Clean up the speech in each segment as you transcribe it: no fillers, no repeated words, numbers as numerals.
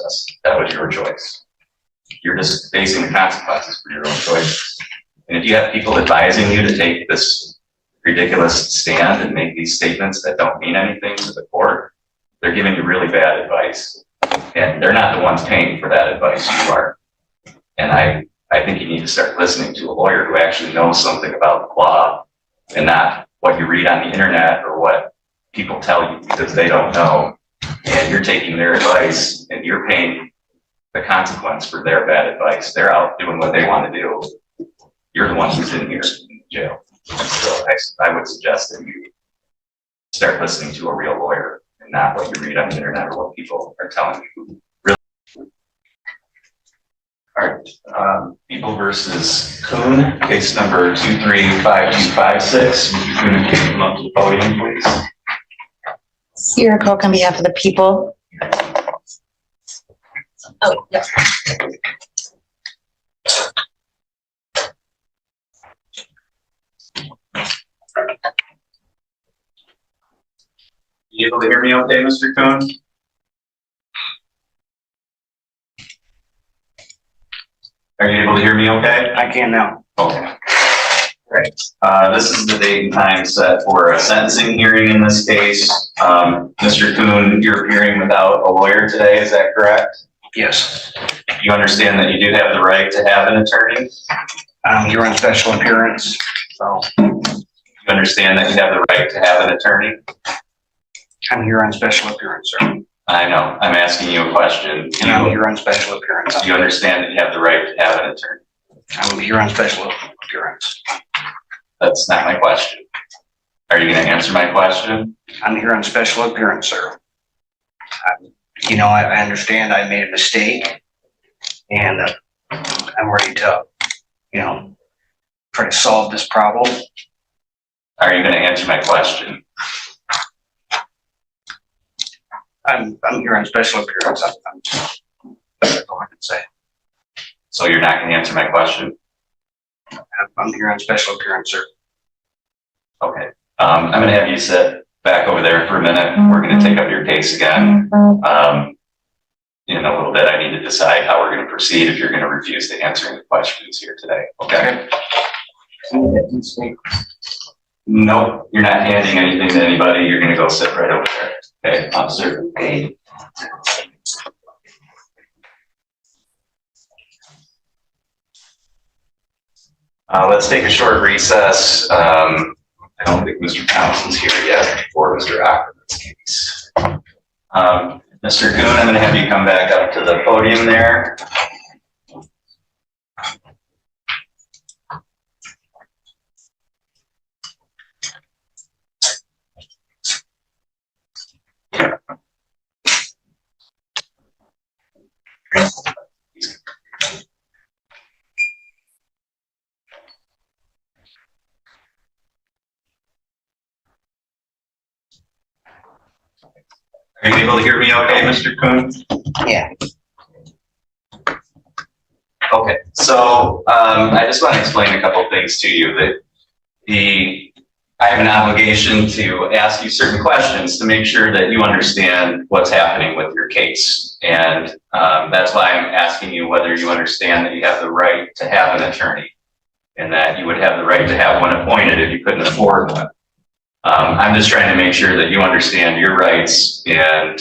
process. That was your choice. You're just facing the consequences for your own choices. And if you have people advising you to take this ridiculous stand and make these statements that don't mean anything to the court, they're giving you really bad advice. And they're not the ones paying for that advice, you are. And I think you need to start listening to a lawyer who actually knows something about the law and not what you read on the internet or what people tell you, because they don't know. And you're taking their advice and you're paying the consequence for their bad advice. They're out doing what they want to do. You're the one who's in here in jail. So I would suggest that you start listening to a real lawyer and not what you read on the internet or what people are telling you. Really. All right. People versus Kuhn, case number 235256. Would you come up to the podium, please? Sierra Coke on behalf of the people. Oh, yeah. You able to hear me okay, Mr. Kuhn? Are you able to hear me okay? I can now. Okay. Great. This is the date and time set for a sentencing hearing in this case. Mr. Kuhn, you're appearing without a lawyer today, is that correct? Yes. You understand that you do have the right to have an attorney? I'm here on special appearance, so. You understand that you have the right to have an attorney? I'm here on special appearance, sir. I know. I'm asking you a question. And I'm here on special appearance. Do you understand that you have the right to have an attorney? I'm here on special appearance. That's not my question. Are you going to answer my question? I'm here on special appearance, sir. I understand I made a mistake, and I'm ready to, try to solve this problem. Are you going to answer my question? I'm here on special appearance. I'm just go ahead and say. So you're not going to answer my question? I'm here on special appearance, sir. Okay. I'm going to have you sit back over there for a minute. We're going to take up your case again. In a little bit, I need to decide how we're going to proceed if you're going to refuse to answer any questions here today. Okay? Nope, you're not handing anything to anybody. You're going to go sit right over there. Okay, officer. Okay. Let's take a short recess. I don't think Mr. Thompson's here yet for Mr. Ackerman's case. Mr. Kuhn, I'm going to have you come back up to the podium there. Are you able to hear me okay, Mr. Kuhn? Yeah. Okay, so I just want to explain a couple of things to you. I have an obligation to ask you certain questions to make sure that you understand what's happening with your case. And that's why I'm asking you whether you understand that you have the right to have an attorney and that you would have the right to have one appointed if you couldn't afford one. I'm just trying to make sure that you understand your rights, and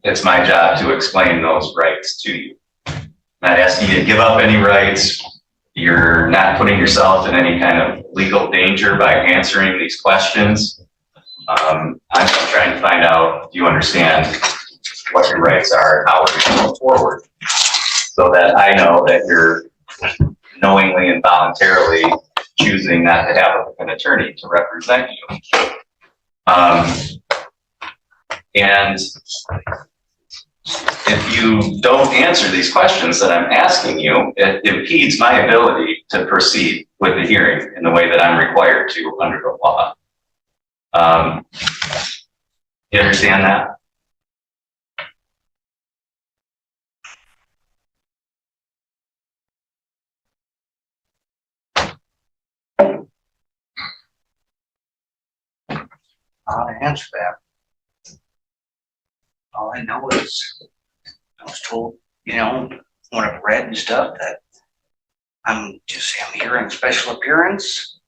it's my job to explain those rights to you. I'm not asking you to give up any rights. You're not putting yourself in any kind of legal danger by answering these questions. I'm just trying to find out if you understand what your rights are and how we're going to go forward, so that I know that you're knowingly and voluntarily choosing not to have an attorney to represent you. And if you don't answer these questions that I'm asking you, it impedes my ability to proceed with the hearing in the way that I'm required to under the law. You understand that? How to answer that? All I know is told, when I've read and stuff, that I'm here on special appearance.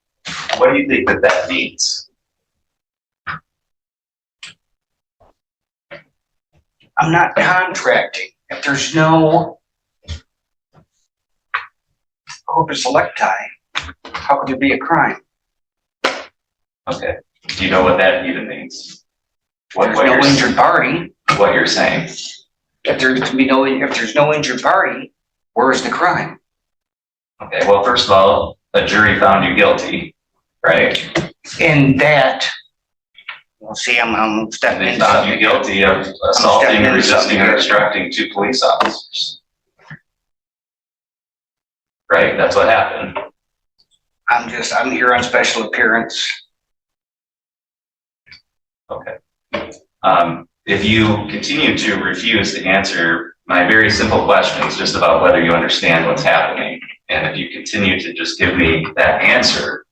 What do you think that means? I'm not contracting. If there's no corpus electi, how could there be a crime? Okay. Do you know what that even means? There's no injured party. What you're saying? If there's no injured party, where's the crime? Okay. Well, first of all, a jury found you guilty, right? And that, well, see, I'm stepping They into found you something. guilty of assaulting, resisting, or obstructing two police officers. Right? That's what happened. I'm here on special appearance. Okay. If you continue to refuse to answer my very simple questions just about whether you understand what's happening, and if you continue to just give me that answer,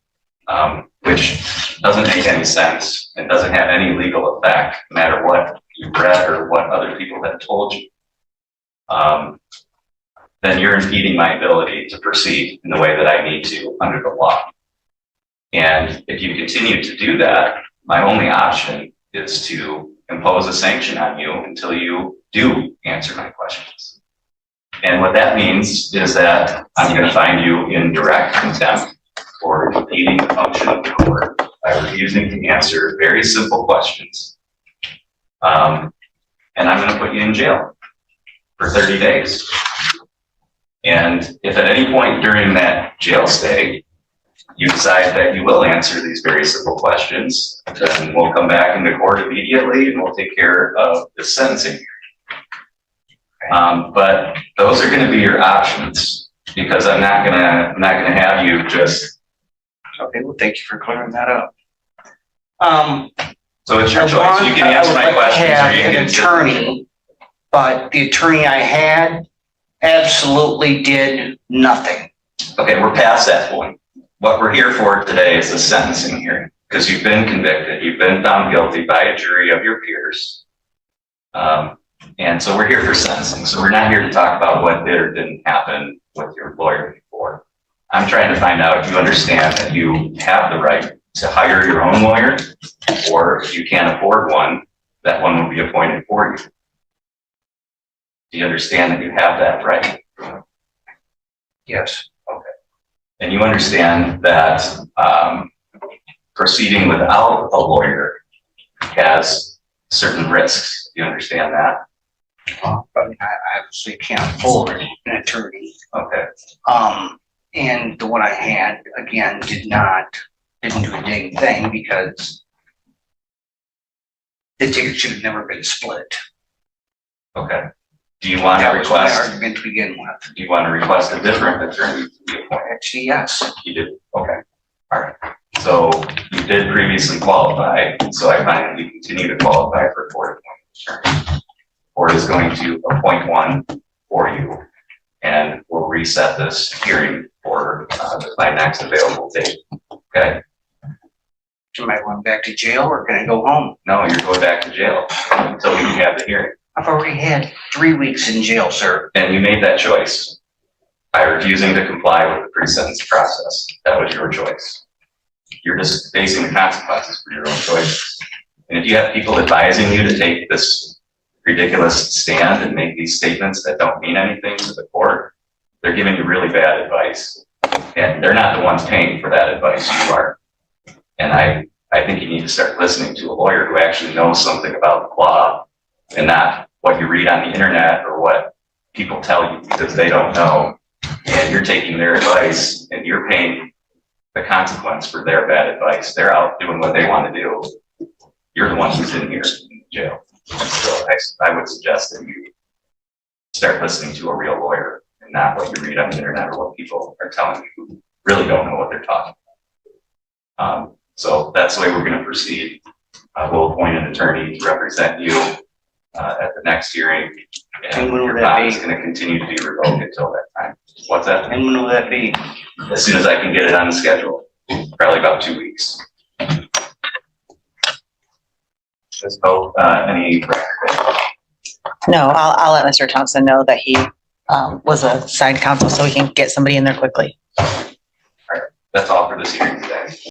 which doesn't make any sense and doesn't have any legal effect, no matter what you've read or what other people have told you, then you're impeding my ability to proceed in the way that I need to under the law. And if you continue to do that, my only option is to impose a sanction on you until you do answer my questions. And what that means is that I'm going to find you in direct contempt for impeding the function of the court by refusing to answer very simple questions. And I'm going to put you in jail for 30 days. And if at any point during that jail stay, you decide that you will answer these very simple questions, then we'll come back into court immediately and we'll take care of the sentencing. But those are going to be your options, because I'm not gonna have you just. Okay, well, thank you for clearing that up. So it's your choice. You can answer my questions, or you can can an attorney, but the attorney I had absolutely did nothing. Okay, we're past that point. What we're here for today is the sentencing hearing, because you've been convicted, you've been found guilty by a jury of your peers. And so we're here for sentencing. So we're not here to talk about what did or didn't happen with your lawyer before. I'm trying to find out if you understand that you have the right to hire your own lawyer, or if you can't afford one, that one will be appointed for you. Do you understand that you have that right? Yes. And you understand that proceeding without a lawyer has certain risks. Do you understand that? But I obviously can't afford an attorney. Okay. And the one I had, again, didn't do a dang thing, because the ticket should have never been split. Okay. Do you want to That was my request? argument to begin with. Do you want to request a different attorney to be appointed? Actually, yes. You did. Okay. All right. So you did previously qualify, so I find that you continue to qualify for court appointment attorney. Court is going to appoint one for you, and we'll reset this hearing for my next available date. Okay. Am I going back to jail, or can I go home? No, you're going back to jail until you have the hearing. I've already had 3 weeks in jail, sir. And you made that choice by refusing to comply with the pre-sentence process. That was your choice. You're just facing the consequences for your own choices. And if you have people advising you to take this ridiculous stand and make these statements that don't mean anything to the court, they're giving you really bad advice. And they're not the ones paying for that advice, you are. And I think you need to start listening to a lawyer who actually knows something about the law, and not what you read on the internet or what people tell you, because they don't know. And you're taking their advice and you're paying the consequence for their bad advice. They're out doing what they want to do. You're the one who's in here in jail. So I would suggest that you start listening to a real lawyer and not what you read on the internet or what people are telling you who really don't know what they're talking about. So that's the way we're going to proceed. We'll appoint an attorney to represent you at the next hearing, and your bond is going to continue to be revoked until that time. What's that? And when will that be? As soon as I can get it on the schedule, probably about 2 weeks. So, any No, I'll let Mr. Thompson know that he was a side counsel so we can get somebody in there quickly. That's all for this hearing.